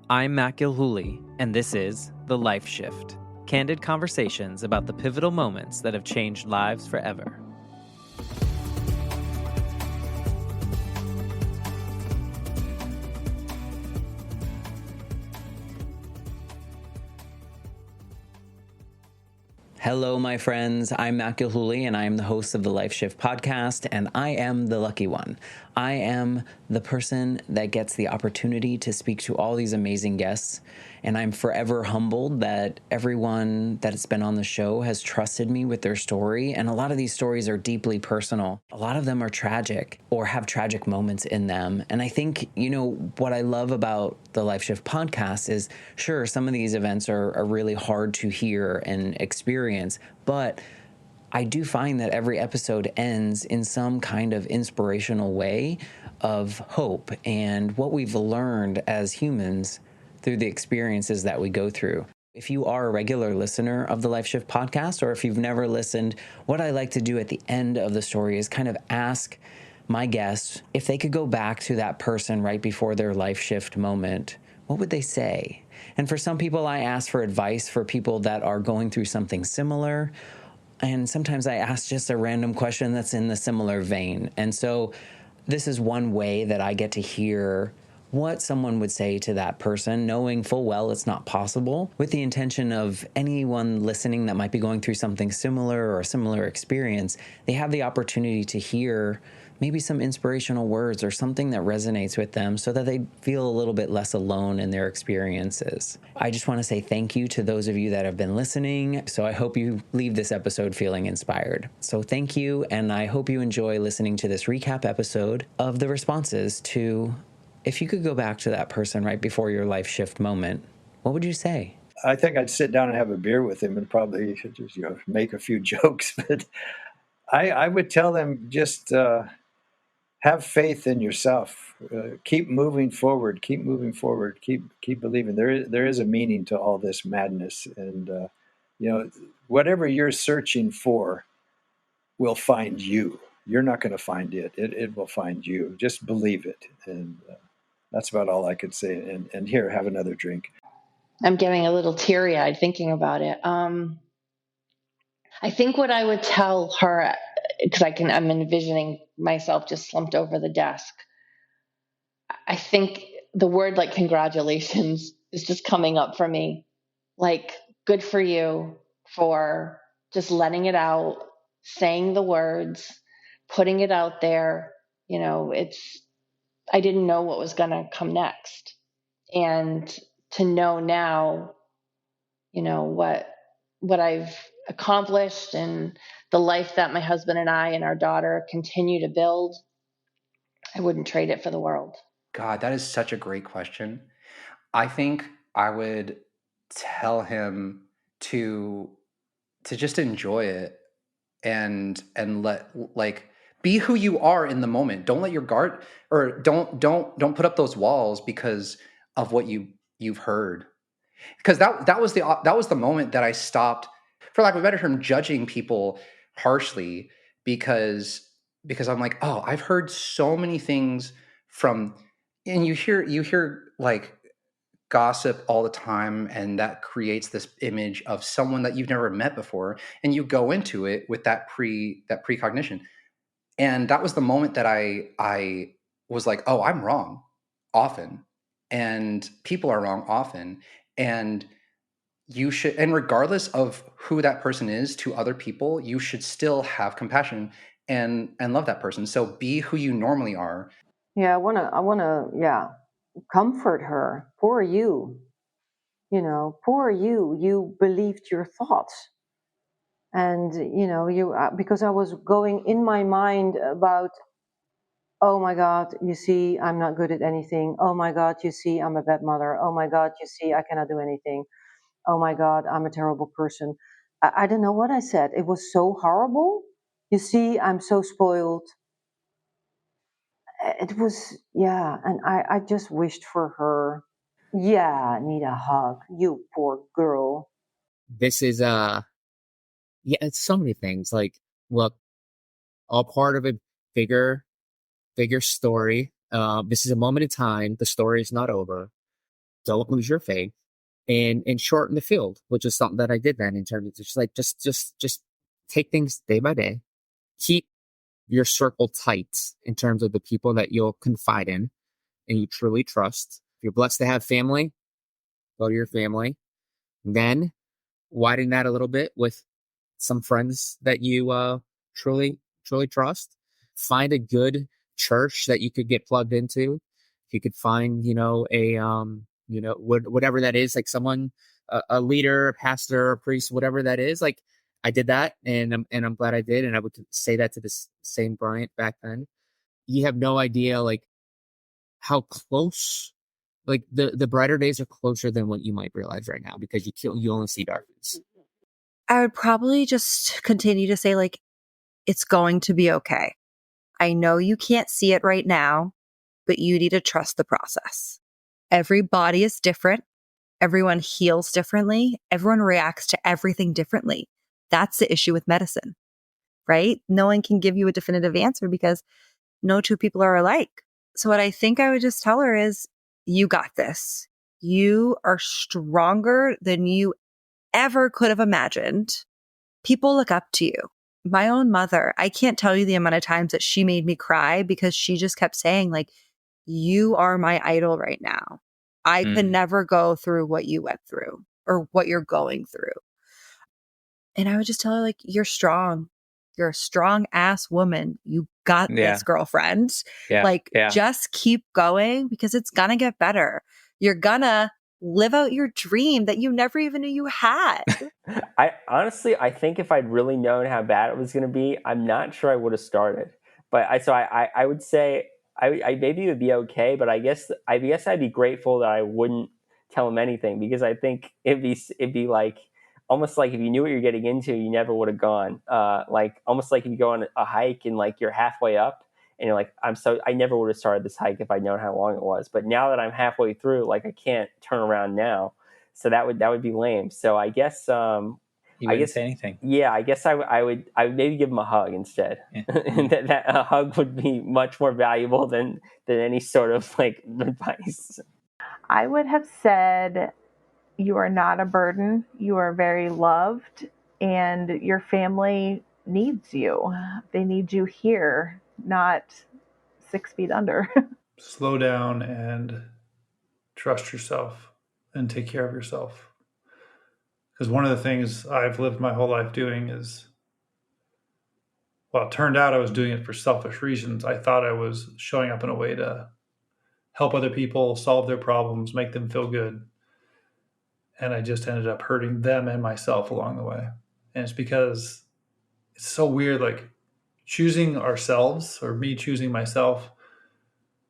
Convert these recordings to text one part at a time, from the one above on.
I'm Matt Gilhooly, and this is The Life Shift. Candid conversations about the pivotal moments that have changed lives forever. Hello, my friends. I'm Matt Gilhooly, and I am the host of the Life Shift podcast, and I am the lucky one. I am the person that gets the opportunity to speak to all these amazing guests, and I'm forever humbled that everyone that has been on the show has trusted me with their story, and a lot of these stories are deeply personal. A lot of them are tragic or have tragic moments in them, and I think, what I love about the Life Shift podcast is, sure, some of these events are really hard to hear and experience, but I do find that every episode ends in some kind of inspirational way of hope and what we've learned as humans through the experiences that we go through. If you are a regular listener of the Life Shift podcast, or if you've never listened, what I like to do at the end of the story is kind of ask my guests if they could go back to that person right before their life shift moment, what would they say? And for some people, I ask for advice for people that are going through something similar. And sometimes I ask just a random question that's in the similar vein. And so this is one way that I get to hear what someone would say to that person, knowing full well it's not possible, with the intention of anyone listening that might be going through something similar or a similar experience, they have the opportunity to hear maybe some inspirational words or something that resonates with them so that they feel a little bit less alone in their experiences. I just want to say thank you to those of you that have been listening. So I hope you leave this episode feeling inspired. So thank you, and I hope you enjoy listening to this recap episode of the responses to, if you could go back to that person right before your life shift moment, what would you say? I think I'd sit down and have a beer with him and probably just make a few jokes. But I would tell them just have faith in yourself. Keep moving forward. Keep moving forward. Keep believing. There is a meaning to all this madness, and whatever you're searching for will find you. You're not going to find it. It will find you. Just believe it, and that's about all I could say. And here, have another drink. I'm getting a little teary-eyed thinking about it. I think what I would tell her, because I'm envisioning myself just slumped over the desk. I think the word like congratulations is just coming up for me. Like, good for you for just letting it out, saying the words, putting it out there. I didn't know what was going to come next. And to know now, what I've accomplished and the life that my husband and I and our daughter continue to build, I wouldn't trade it for the world. God, that is such a great question. I think I would tell him to just enjoy it and let, like, be who you are in the moment. Don't let your guard, or don't put up those walls because of what you've heard. Because that was the moment that I stopped, for lack of a better term, judging people harshly, because I'm like, oh, I've heard so many things from, and you hear like gossip all the time, and that creates this image of someone that you've never met before, and you go into it with that precognition. And that was the moment that I was like, oh, I'm wrong often, and people are wrong often, and you should, and regardless of who that person is to other people, you should still have compassion and love that person. So be who you normally are. Yeah, I wanna comfort her. Poor you. Poor you. You believed your thoughts. And, because I was going in my mind about, oh my God, you see, I'm not good at anything. Oh my God, you see, I'm a bad mother. Oh my God, you see, I cannot do anything. Oh my God, I'm a terrible person. I don't know what I said. It was so horrible. You see, I'm so spoiled. It was, and I just wished for her. Yeah, I need a hug. You poor girl. This is, it's so many things. Like, look, all part of a bigger story. This is a moment in time. The story is not over. don't lose your faith, and shorten the field, which is something that I did then in terms of just take things day by day, keep your circle tight in terms of the people that you'll confide in and you truly trust. If you're blessed to have family, go to your family. Then widen that a little bit with some friends that you truly trust. Find a good church that you could get plugged into. If you could find, whatever that is, like someone, a leader, a pastor, a priest, whatever that is. Like I did that, and I'm glad I did. And I would say that to this same Bryant back then. You have no idea, like how close. Like the brighter days are closer than what you might realize right now, because you only see darkness. I would probably just continue to say, like, it's going to be okay. I know you can't see it right now, but you need to trust the process. Every body is different. Everyone heals differently. Everyone reacts to everything differently. That's the issue with medicine, right? No one can give you a definitive answer because no two people are alike. So what I think I would just tell her is, you got this. You are stronger than you ever could have imagined. People look up to you. My own mother, I can't tell you the amount of times that she made me cry because she just kept saying, like, you are my idol right now. I could never go through what you went through or what you're going through. And I would just tell her, like, you're strong. You're a strong ass woman. You got this, girlfriend. Like, just keep going because it's going to get better. You're going to live out your dream that you never even knew you had. I think if I'd really known how bad it was going to be, I'm not sure I would have started. But I would say I maybe it would be okay, but I guess I'd be grateful that I wouldn't tell him anything, because I think it'd be like almost like if you knew what you're getting into, you never would have gone. Like almost like if you go on a hike and like you're halfway up and you're like, I never would have started this hike if I'd known how long it was. But now that I'm halfway through, like I can't turn around now. So that would be lame. So I guess you wouldn't say anything. Yeah, I guess I would maybe give him a hug instead. Yeah. And that a hug would be much more valuable than any sort of like advice. I would have said, you are not a burden. You are very loved, and your family needs you. They need you here, not 6 feet under. Slow down and trust yourself and take care of yourself. Because one of the things I've lived my whole life doing is, well, it turned out I was doing it for selfish reasons. I thought I was showing up in a way to help other people, solve their problems, make them feel good. And I just ended up hurting them and myself along the way. And it's because it's so weird, like choosing ourselves, or me choosing myself.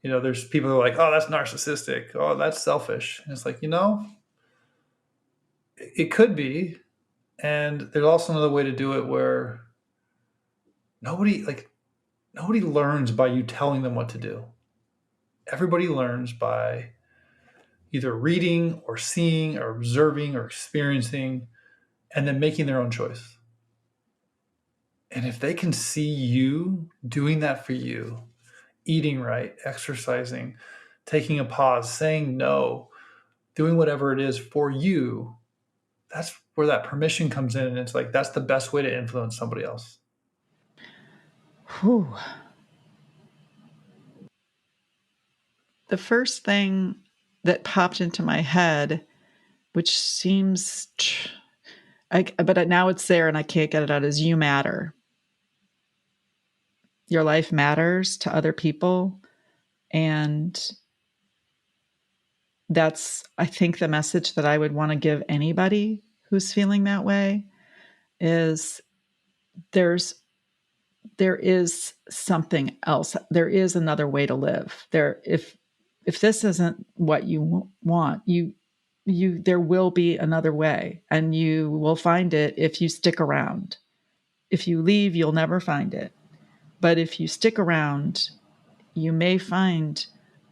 You know, there's people who are like, oh, that's narcissistic. Oh, that's selfish. And it's like, it could be. And there's also another way to do it where nobody learns by you telling them what to do. Everybody learns by either reading or seeing or observing or experiencing and then making their own choice. And if they can see you doing that for you, eating right, exercising, taking a pause, saying no, doing whatever it is for you, that's where that permission comes in. And it's like, that's the best way to influence somebody else. Whew. The first thing that popped into my head, which seems, but now it's there and I can't get it out, is you matter. Your life matters to other people. And that's, I think, the message that I would want to give anybody who's feeling that way is there is something else. There is another way to live. If this isn't what you want, there will be another way, and you will find it if you stick around. If you leave, you'll never find it. But if you stick around, you may find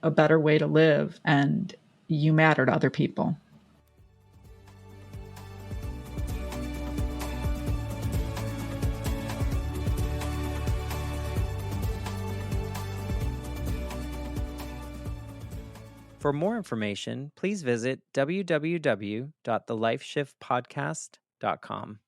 a better way to live, and you matter to other people. For more information, please visit www.thelifeshiftpodcast.com.